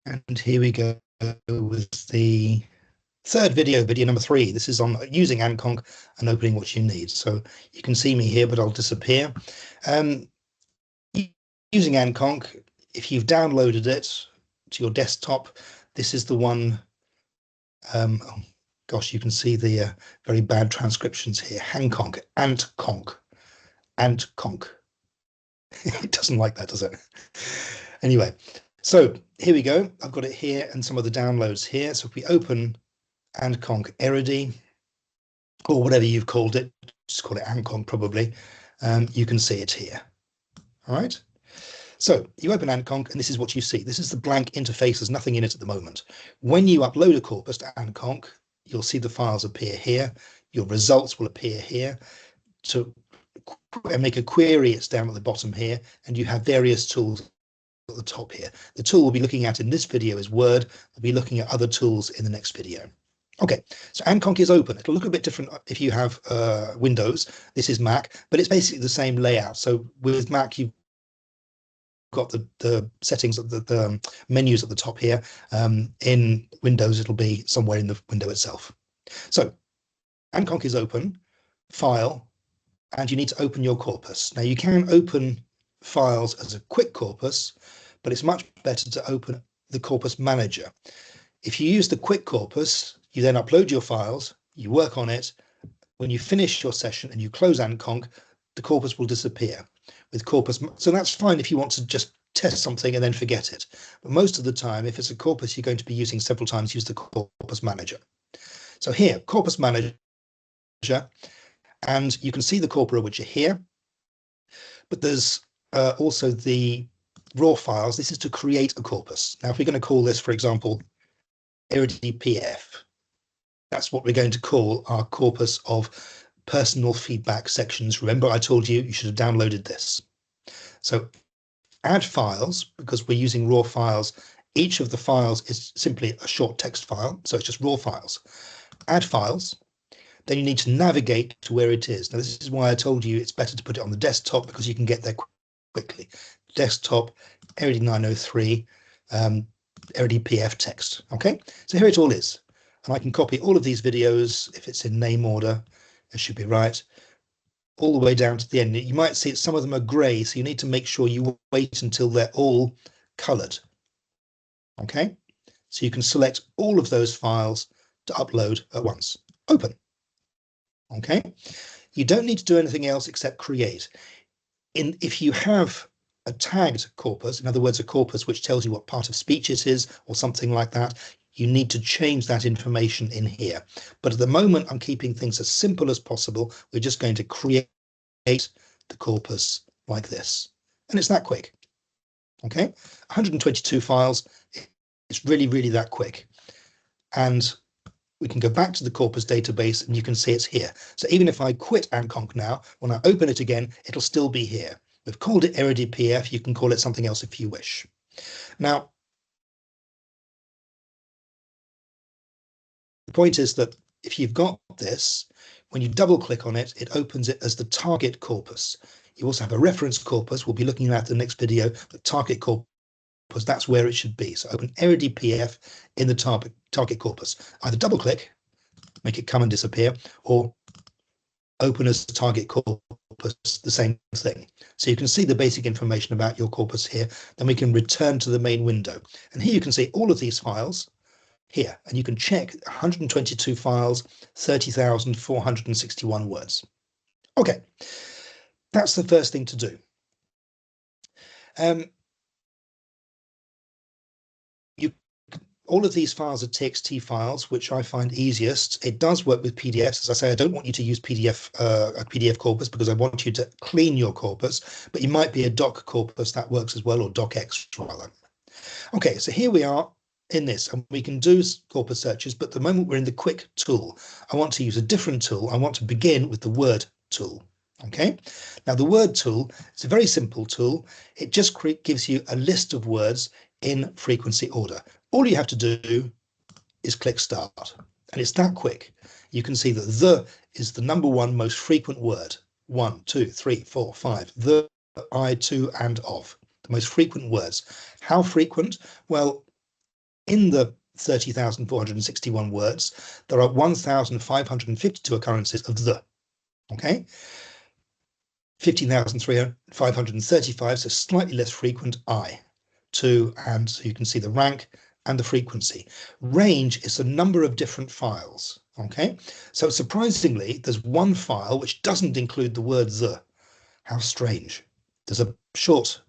And here we go with the third video, video number 3. This is on using AntConc and opening what you need. So you can see me here, but I'll disappear. Using AntConc, if you've downloaded it to your desktop, this is the one. Oh, gosh, you can see the very bad transcriptions here. AntConc, AntConc, AntConc. It doesn't like that, does it? Anyway, so here we go. I've got it here and some of the downloads here. So if we open AntConc Erudi, or whatever you've called it, just call it AntConc probably, you can see it here. All right. So you open AntConc and this is what you see. This is the blank interface. There's nothing in it at the moment. When you upload a corpus to AntConc, you'll see the files appear here. Your results will appear here. To make a query, it's down at the bottom here, and you have various tools at the top here. The tool we'll be looking at in this video is Word. We'll be looking at other tools in the next video. Okay, so AntConc is open. It'll look a bit different if you have Windows. This is Mac, but it's basically the same layout. So with Mac, you've got the settings of the menus at the top here. In Windows, it'll be somewhere in the window itself. So AntConc is open, File, and you need to open your corpus. Now you can open files as a quick corpus, but it's much better to open the corpus manager. If you use the quick corpus, you then upload your files, you work on it. When you finish your session and you close AntConc, the corpus will disappear with corpus. So that's fine if you want to just test something and then forget it. But most of the time, if it's a corpus you're going to be using several times, use the corpus manager. So here, corpus manager, and you can see the corpora which are here, but there's also the raw files. This is to create a corpus. Now, if we're going to call this, for example, Erudi PF, that's what we're going to call our corpus of personal feedback sections. Remember, I told you you should have downloaded this. So add files, because we're using raw files. Each of the files is simply a short text file, so it's just raw files. Add files. Then you need to navigate to where it is. Now, this is why I told you it's better to put it on the desktop, because you can get there quickly. Desktop, Erudi 903, Erudi PF text. Okay, so here it all is. And I can copy all of these videos, if it's in name order, it should be right, all the way down to the end. You might see some of them are grey, so you need to make sure you wait until they're all coloured. Okay, so you can select all of those files to upload at once. Open. Okay, you don't need to do anything else except create. If you have a tagged corpus, in other words, a corpus which tells you what part of speech it is or something like that, you need to change that information in here. But at the moment, I'm keeping things as simple as possible. We're just going to create the corpus like this. And it's that quick. Okay, 122 files. It's really, really that quick. And we can go back to the corpus database and you can see it's here. So even if I quit AntConc now, when I open it again, it'll still be here. We've called it Erudi PF. You can call it something else if you wish. Now, the point is that if you've got this, when you double click on it, it opens it as the target corpus. You also have a reference corpus. We'll be looking at the next video, the target corpus. That's where it should be. So open Erudi PF in the target corpus. Either double click, make it come and disappear, or open as the target corpus, the same thing. So you can see the basic information about your corpus here. Then we can return to the main window. And here you can see all of these files here, and you can check 122 files, 30,461 words. Okay, that's the first thing to do. All of these files are TXT files, which I find easiest. It does work with PDFs. As I say, I don't want you to use a PDF corpus because I want you to clean your corpus, but you might be a doc corpus, that works as well, or docx rather. Okay, so here we are in this, and we can do corpus searches, but at the moment we're in the quick tool. I want to use a different tool. I want to begin with the word tool. Okay, now the word tool is a very simple tool. It just gives you a list of words in frequency order. All you have to do is click start, and it's that quick. You can see that the is the #1 most frequent word. 1, 2, 3, 4, 5. The, I, to, and of. The most frequent words. How frequent? Well, in the 30,461 words, there are 1,552 occurrences of the, okay? 15,535, so slightly less frequent, I, 2, and so you can see the rank and the frequency. Range is a number of different files, okay? So surprisingly, there's one file which doesn't include the word the. How strange. There's a short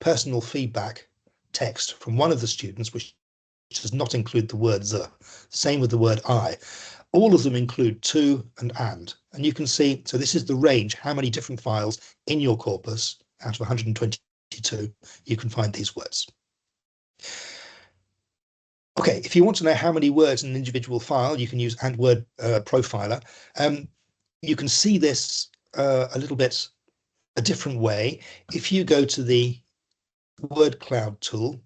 personal feedback text from one of the students which does not include the word the. Same with the word I. All of them include to and you can see, so this is the range, how many different files in your corpus out of 122 you can find these words. Okay, if you want to know how many words in an individual file, you can use AntWord Profiler. You can see this a little bit a different way. If you go to the word cloud tool,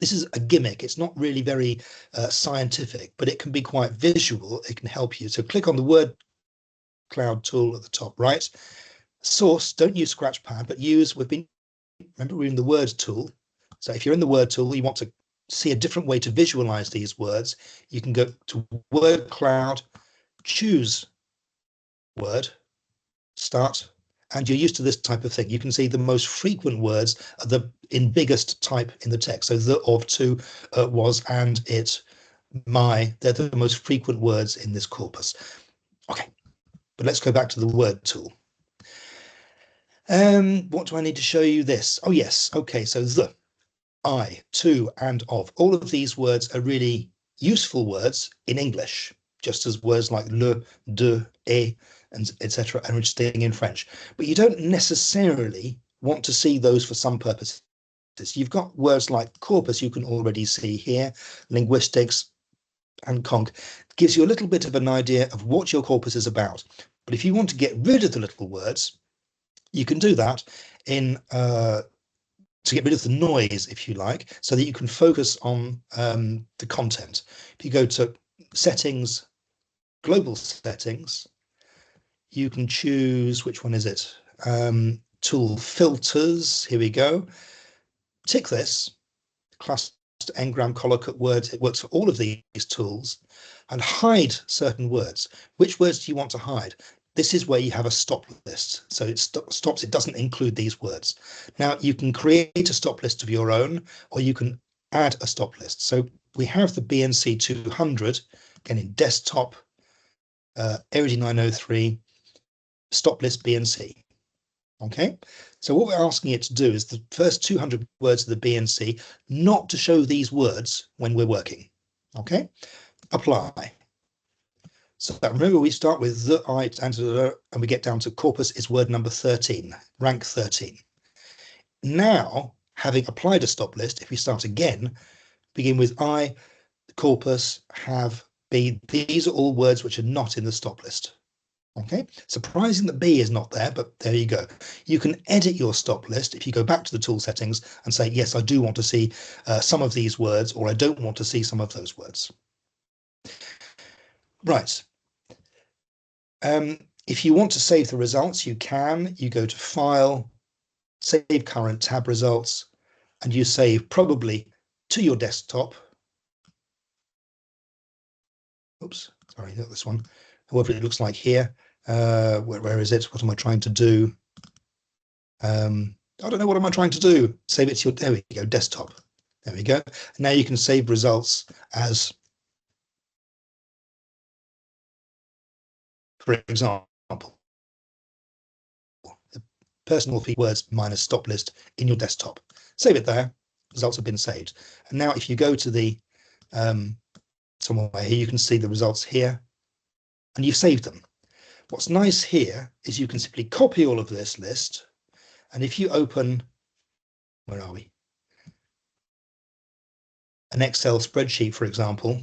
this is a gimmick. It's not really very scientific, but it can be quite visual. It can help you. So click on the word cloud tool at the top right. Source, don't use Scratchpad, but use, remember we're in the word tool. So if you're in the word tool, you want to see a different way to visualize these words, you can go to word cloud, choose word, start, and you're used to this type of thing. You can see the most frequent words are in biggest type in the text. So the, of, to, was, and, it, my, they're the most frequent words in this corpus. Okay, but let's go back to the word tool. What do I need to show you this? Oh yes, okay, so the, I, to, and of. All of these words are really useful words in English, just as words like le, de, et, and etc. are interesting in French. But you don't necessarily want to see those for some purposes. You've got words like corpus you can already see here, linguistics, AntConc gives you a little bit of an idea of what your corpus is about. But if you want to get rid of the little words, you can do that in to get rid of the noise, if you like, so that you can focus on the content. If you go to settings, global settings, you can choose, which one is it? Tool filters, here we go. Tick this, cluster, engram, collocat words, it works for all of these tools, and hide certain words. Which words do you want to hide? This is where you have a stop list. So it stops, it doesn't include these words. Now you can create a stop list of your own, or you can add a stop list. So we have the BNC 200, again in desktop, Erudi 903, stop list BNC. Okay, so what we're asking it to do is the first 200 words of the BNC, not to show these words when we're working. Okay, apply. So remember, we start with the, I, and we get down to corpus is word number 13, rank 13. Now, having applied a stop list, if we start again, begin with I, corpus, have, B. These are all words which are not in the stop list. Okay, surprising that B is not there, but there you go. You can edit your stop list if you go back to the tool settings and say, yes, I do want to see some of these words, or I don't want to see some of those words. Right. If you want to save the results, you can. You go to File, Save Current, Tab Results, and you save probably to your desktop. Oops, sorry, not this one. However it looks like here. Where is it? What am I trying to do? I don't know, what am I trying to do? Save it to your, there we go, desktop. There we go. Now you can save results as, for example, the personal words minus stop list in your desktop. Save it there. Results have been saved. And now if you go to the somewhere here, you can see the results here, and you've saved them. What's nice here is you can simply copy all of this list, and if you open, where are we? An Excel spreadsheet, for example,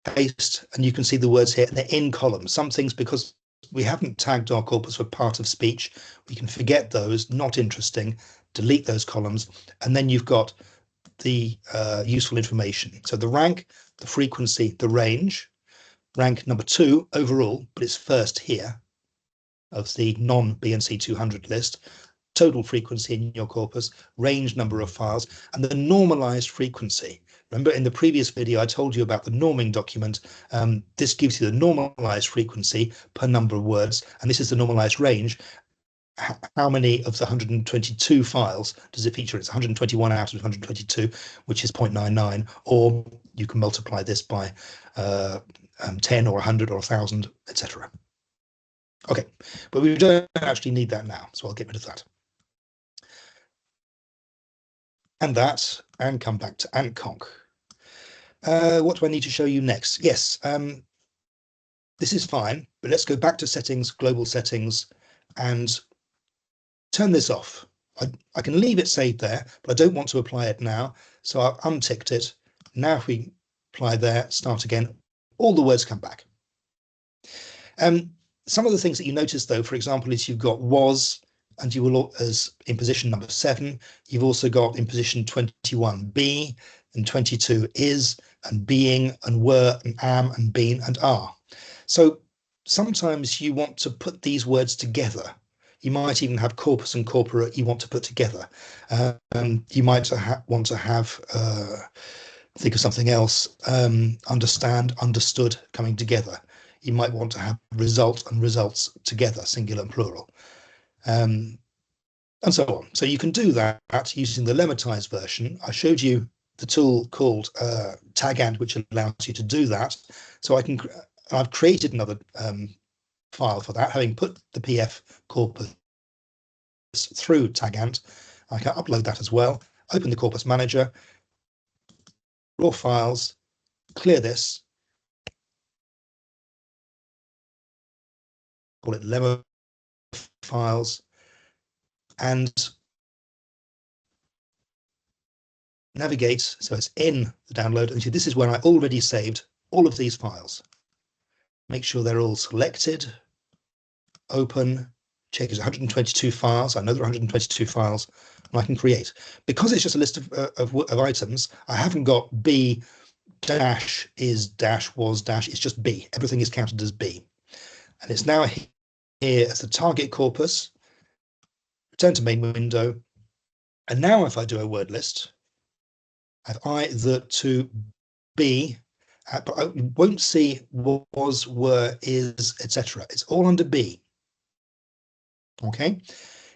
paste, and you can see the words here, and they're in columns. Some things, because we haven't tagged our corpus for part of speech, we can forget those, not interesting, delete those columns, and then you've got the useful information. So the rank, the frequency, the range, rank number 2 overall, but it's first here of the non-BNC 200 list, total frequency in your corpus, range number of files, and the normalized frequency. Remember in the previous video, I told you about the norming document. This gives you the normalized frequency per number of words, and this is the normalized range. How many of the 122 files does it feature? It's 121 out of 122, which is 0.99, or you can multiply this by 10 or 100 or 1,000, etc. Okay, but we don't actually need that now, so I'll get rid of that. And come back to AntConc. What do I need to show you next? Yes, this is fine, but let's go back to settings, global settings, and turn this off. I can leave it saved there, but I don't want to apply it now. So I've unticked it. Now if we apply there, start again, all the words come back. Some of the things that you notice though, for example, is you've got was, and you will, as in position number 7, you've also got in position 21 be, and 22 is, and being, and were, and am, and been, and are. So sometimes you want to put these words together. You might even have corpus and corpora you want to put together. You might want to have, think of something else, understand, understood coming together. You might want to have result and results together, singular and plural, and so on. So you can do that using the lemmatized version. I showed you the tool called TagAnt, which allows you to do that. So I've created another file for that, having put the PF corpus through TagAnt. I can upload that as well. Open the corpus manager, raw files, clear this, call it lemma files, and navigate so it's in the download. And this is where I already saved all of these files. Make sure they're all selected, open, check it's 122 files. I know there are 122 files, and I can create. Because it's just a list of items, I haven't got B dash, is dash, was dash, it's just B. Everything is counted as B. And it's now here as the target corpus. Return to main window. And now if I do a word list, I have I, the, to, be, but I won't see was, were, is, etc. It's all under B. Okay.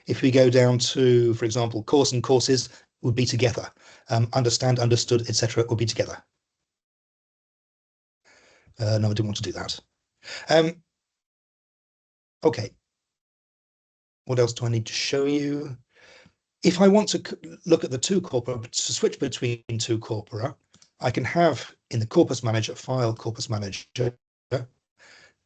If we go down to, for example, course and courses would be together. Understand, understood, etc. would be together. No, I didn't want to do that. Okay. What else do I need to show you? If I want to look at the two corpora, to switch between two corpora, I can have in the corpus manager, file corpus manager.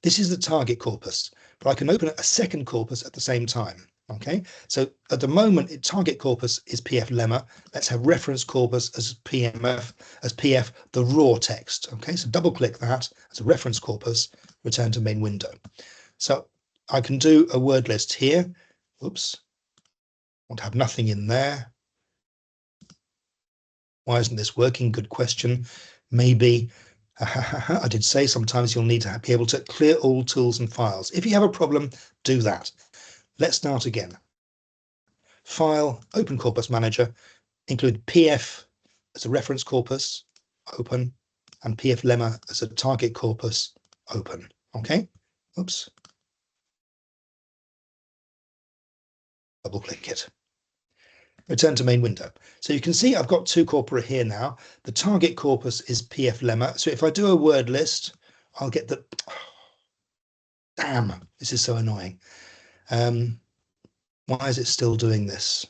This is the target corpus, but I can open a second corpus at the same time. Okay, so at the moment, target corpus is PF lemma. Let's have reference corpus as PF, the raw text. Okay, so double click that as a reference corpus, return to main window. So I can do a word list here. Oops, I want to have nothing in there. Why isn't this working? Good question. Maybe I did say sometimes you'll need to be able to clear all tools and files. If you have a problem, do that. Let's start again. File, open corpus manager, include PF as a reference corpus, open, and PF lemma as a target corpus, open. Okay. Oops. Double click it. Return to main window. So you can see I've got two corpora here now. The target corpus is PF lemma. So if I do a word list, I'll get the, damn, this is so annoying. Why is it still doing this?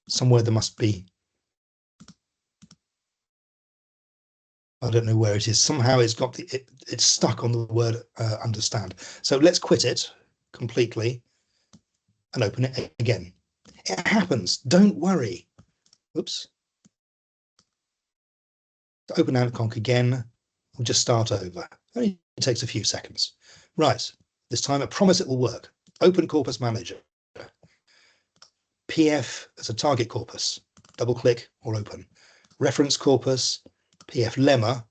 Somewhere there must be, I don't know where it is. Somehow it's got it's stuck on the word understand. So let's quit it completely and open it again. It happens, don't worry. Oops. To open AntConc again, we'll just start over. Only takes a few seconds. Right, this time I promise it will work. Open corpus manager. PF as a target corpus, double click or open. Reference corpus, PF lemma,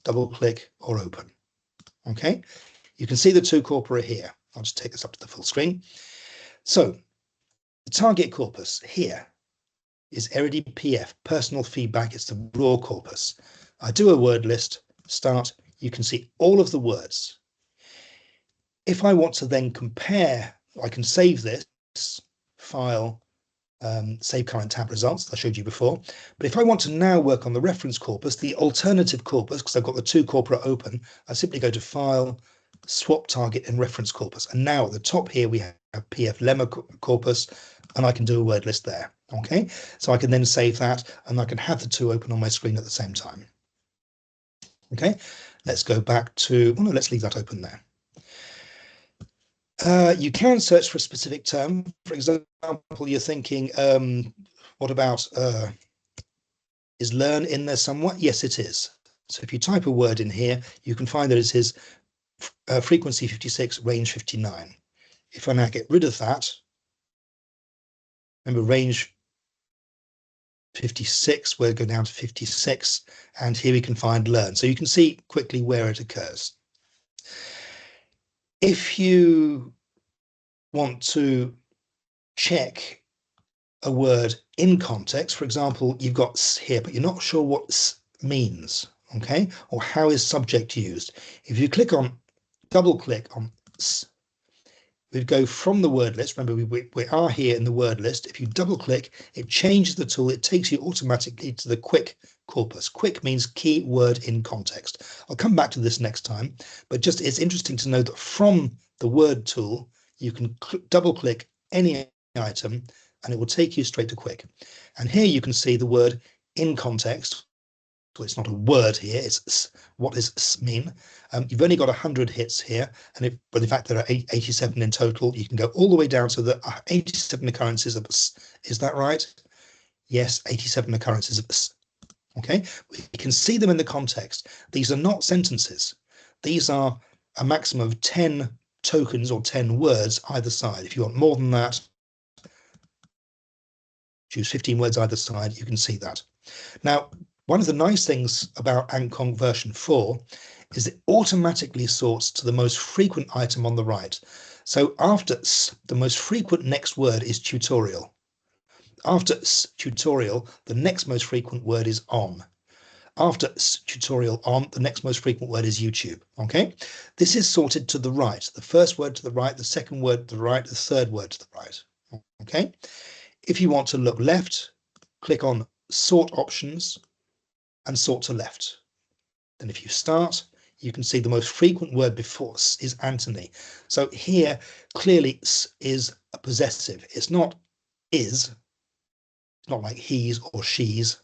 double click or open. Okay, you can see the two corpora here. I'll just take this up to the full screen. So the target corpus here is Erudi PF, personal feedback. It's the raw corpus. I do a word list, start, you can see all of the words. If I want to then compare, I can save this file, save current tab results, I showed you before. But if I want to now work on the reference corpus, the alternative corpus, because I've got the two corpora open, I simply go to File, Swap Target and Reference Corpus. And now at the top here, we have PF lemma corpus, and I can do a word list there. Okay, so I can then save that, and I can have the two open on my screen at the same time. Okay, let's go back to, oh no, let's leave that open there. You can search for a specific term. For example, you're thinking, what about, is learn in there somewhat? Yes, it is. So if you type a word in here, you can find that it is frequency 56, range 59. If I now get rid of that, remember range 56, we'll go down to 56, and here we can find learn. So you can see quickly where it occurs. If you want to check a word in context, for example, you've got s here, but you're not sure what s means, okay? Or how is subject used? If you click on, double click on s, we go from the word list. Remember, we are here in the word list. If you double click, it changes the tool. It takes you automatically to the quick corpus. Quick means key word in context. I'll come back to this next time, but just it's interesting to know that from the word tool, you can double click any item and it will take you straight to quick. And here you can see the word in context. So it's not a word here, it's what does s mean. You've only got 100 hits here, and but in fact there are 87 in total. You can go all the way down to the 87 occurrences of s. Is that right? Yes, 87 occurrences of s. Okay, we can see them in the context. These are not sentences. These are a maximum of 10 tokens or 10 words either side. If you want more than that, choose 15 words either side. You can see that. Now, one of the nice things about AntConc version 4 is it automatically sorts to the most frequent item on the right. So after s, the most frequent next word is tutorial. After s, tutorial, the next most frequent word is on. After s, tutorial on, the next most frequent word is YouTube. Okay, this is sorted to the right. The first word to the right, the second word to the right, the third word to the right. Okay, if you want to look left, click on Sort Options and sort to left. Then if you start, you can see the most frequent word before s is Anthony. So here, clearly s is a possessive. It's not is, it's not like he's or she's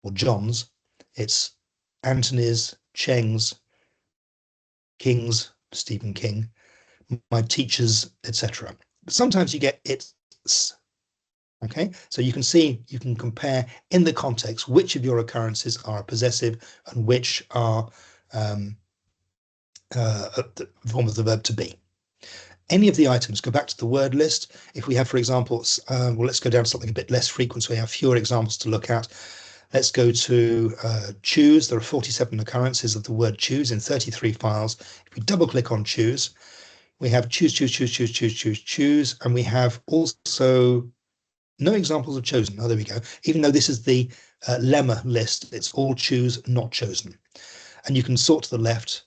or John's. It's Anthony's, Cheng's, King's, Stephen King, my teachers, etc. But sometimes you get it's. Okay, so you can see, you can compare in the context which of your occurrences are a possessive and which are the form of the verb to be. Any of the items, go back to the word list. If we have, for example, well, let's go down to something a bit less frequent so we have fewer examples to look at. Let's go to choose. There are 47 occurrences of the word choose in 33 files. If we double click on choose, we have choose, choose, choose, choose, choose, choose, choose, and we have also no examples of chosen. Oh, there we go. Even though this is the lemma list, it's all choose, not chosen. And you can sort to the left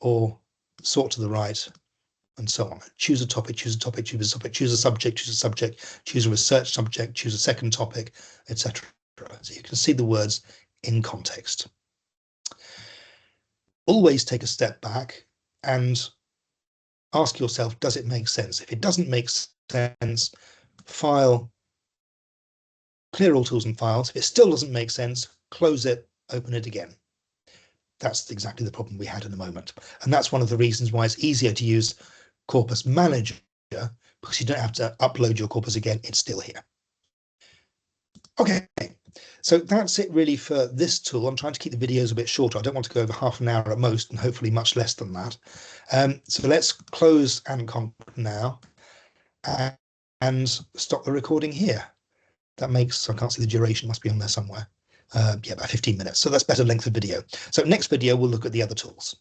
or sort to the right and so on. Choose a topic, choose a topic, choose a topic, choose a subject, choose a subject, choose a research subject, choose a second topic, etc. So you can see the words in context. Always take a step back and ask yourself, does it make sense? If it doesn't make sense, file, clear all tools and files. If it still doesn't make sense, close it, open it again. That's exactly the problem we had in the moment. And that's one of the reasons why it's easier to use Corpus Manager, because you don't have to upload your corpus again. It's still here. Okay, so that's it really for this tool. I'm trying to keep the videos a bit shorter. I don't want to go over half an hour at most, and hopefully much less than that. So let's close AntConc now and stop the recording here. That makes, I can't see the duration, must be on there somewhere. Yeah, about 15 minutes. So that's better length of video. So next video, we'll look at the other tools.